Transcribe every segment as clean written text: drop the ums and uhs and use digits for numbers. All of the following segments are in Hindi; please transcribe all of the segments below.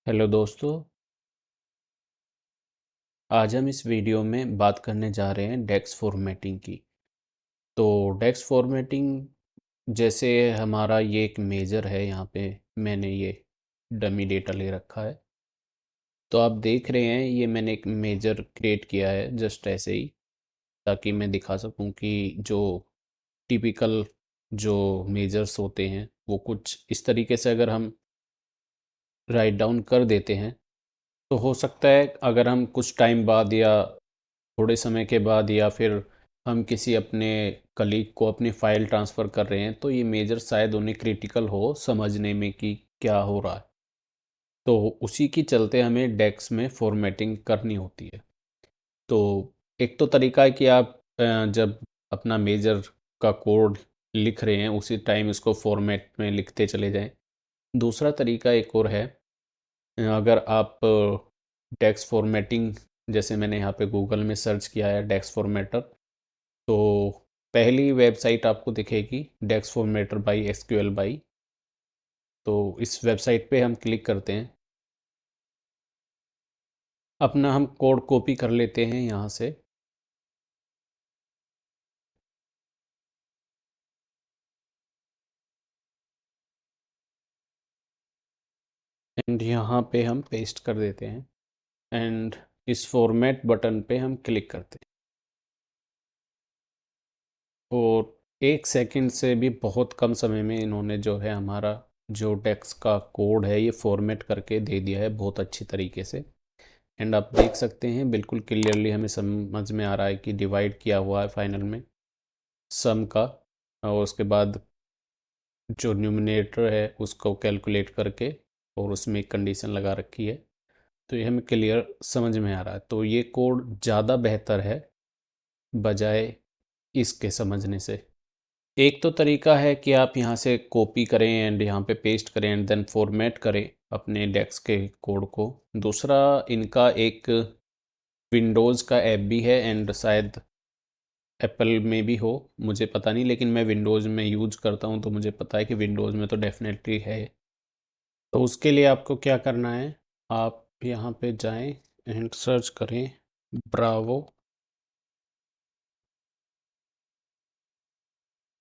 हेलो दोस्तों। आज हम इस वीडियो में बात करने जा रहे हैं डेक्स फॉर्मेटिंग की। तो डेक्स फॉर्मेटिंग जैसे हमारा ये एक मेजर है। यहाँ पे मैंने ये डमी डेटा ले रखा है। तो आप देख रहे हैं ये मैंने एक मेजर क्रिएट किया है जस्ट ऐसे ही, ताकि मैं दिखा सकूं कि जो टिपिकल जो मेजर्स होते हैं वो कुछ इस तरीके से अगर हम राइट डाउन कर देते हैं तो हो सकता है अगर हम कुछ टाइम बाद या थोड़े समय के बाद या फिर हम किसी अपने कलीग को अपनी फ़ाइल ट्रांसफ़र कर रहे हैं तो ये मेजर शायद उन्हें क्रिटिकल हो समझने में कि क्या हो रहा है। तो उसी की चलते हमें डेक्स में फॉर्मेटिंग करनी होती है। तो एक तो तरीका है कि आप जब अपना मेजर का कोड लिख रहे हैं उसी टाइम इसको फॉर्मेट में लिखते चले जाएं। दूसरा तरीका एक और है। अगर आप डेक्स फॉर्मेटिंग, जैसे मैंने यहाँ पे गूगल में सर्च किया है डेक्स फॉर्मेटर, तो पहली वेबसाइट आपको दिखेगी डेक्स फॉर्मेटर बाई एसक्यूएल बाई। तो इस वेबसाइट पे हम क्लिक करते हैं, अपना हम कोड कॉपी कर लेते हैं यहाँ से। एंड यहाँ पे हम पेस्ट कर देते हैं एंड इस फॉर्मेट बटन पे हम क्लिक करते हैं और 1 सेकंड से भी बहुत कम समय में इन्होंने जो है हमारा जो डेक्स का कोड है ये फॉर्मेट करके दे दिया है बहुत अच्छी तरीके से। एंड आप देख सकते हैं बिल्कुल क्लियरली हमें समझ में आ रहा है कि डिवाइड किया हुआ है फाइनल में सम का, और उसके बाद जो न्यूमरेटर है उसको कैलकुलेट करके और उसमें एक कंडीशन लगा रखी है। तो ये हमें क्लियर समझ में आ रहा है। तो ये कोड ज़्यादा बेहतर है बजाय इसके समझने से। एक तो तरीका है कि आप यहाँ से कॉपी करें एंड यहाँ पे पेस्ट करें एंड देन फॉर्मेट करें अपने डेस्क के कोड को। दूसरा इनका एक विंडोज़ का ऐप भी है एंड शायद एप्पल में भी हो, मुझे पता नहीं, लेकिन मैं विंडोज़ में यूज करता हूँ तो मुझे पता है कि विंडोज़ में तो डेफिनेटली है। तो उसके लिए आपको क्या करना है, आप यहाँ पे जाएं एंड सर्च करें ब्रावो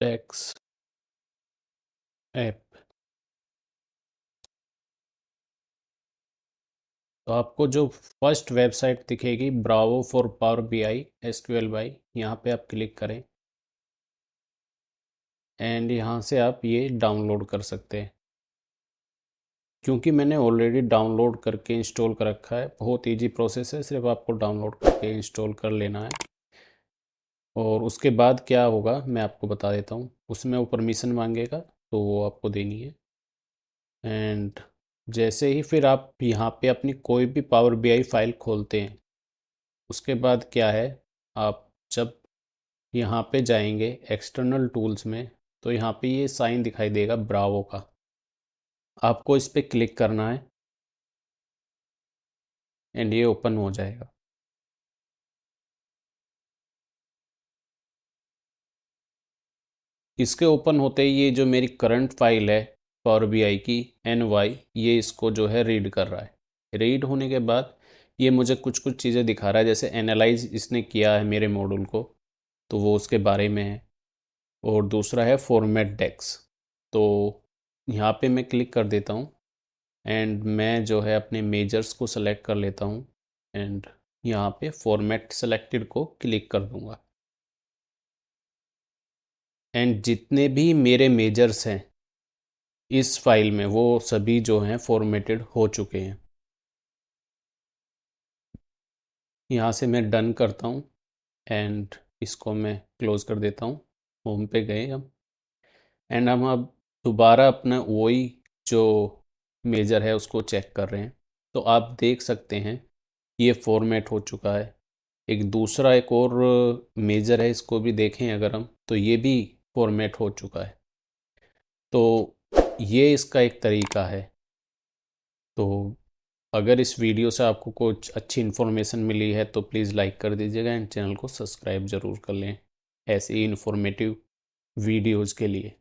डेक्स ऐप। तो आपको जो फर्स्ट वेबसाइट दिखेगी Bravo for Power B I SQLBI, यहाँ पे आप क्लिक करें एंड यहाँ से आप ये डाउनलोड कर सकते हैं। क्योंकि मैंने ऑलरेडी डाउनलोड करके इंस्टॉल कर रखा है, बहुत इजी प्रोसेस है, सिर्फ आपको डाउनलोड करके इंस्टॉल कर लेना है। और उसके बाद क्या होगा मैं आपको बता देता हूँ। उसमें वो परमिशन मांगेगा तो वो आपको देनी है। एंड जैसे ही फिर आप यहाँ पे अपनी कोई भी पावर बीआई फाइल खोलते हैं उसके बाद क्या है, आप जब यहाँ पे जाएंगे एक्सटर्नल टूल्स में तो यहाँ पे ये साइन दिखाई देगा ब्रावो का, आपको इस पर क्लिक करना है एंड ये ओपन हो जाएगा। इसके ओपन होते ही ये जो मेरी करंट फाइल है पावर बीआई की एन वाई, ये इसको जो है रीड कर रहा है। रीड होने के बाद ये मुझे कुछ कुछ चीज़ें दिखा रहा है, जैसे एनालाइज इसने किया है मेरे मॉड्यूल को तो वो उसके बारे में है। और दूसरा है फॉर्मेट डेक्स। तो यहाँ पे मैं क्लिक कर देता हूँ एंड मैं जो है अपने मेजर्स को सेलेक्ट कर लेता हूँ एंड यहाँ पे फॉर्मेट सेलेक्टेड को क्लिक कर दूँगा। एंड जितने भी मेरे मेजर्स हैं इस फाइल में वो सभी जो हैं फॉर्मेटेड हो चुके हैं। यहाँ से मैं डन करता हूँ एंड इसको मैं क्लोज़ कर देता हूँ। होम पे गए हम एंड हम अब दोबारा अपना वही जो मेजर है उसको चेक कर रहे हैं। तो आप देख सकते हैं ये फॉर्मेट हो चुका है। एक दूसरा एक और मेजर है, इसको भी देखें अगर हम तो ये भी फॉर्मेट हो चुका है। तो ये इसका एक तरीका है। तो अगर इस वीडियो से आपको कुछ अच्छी इन्फॉर्मेशन मिली है तो प्लीज़ लाइक कर दीजिएगा एंड चैनल को सब्सक्राइब ज़रूर कर लें ऐसे ही इन्फॉर्मेटिव वीडियोज़ के लिए।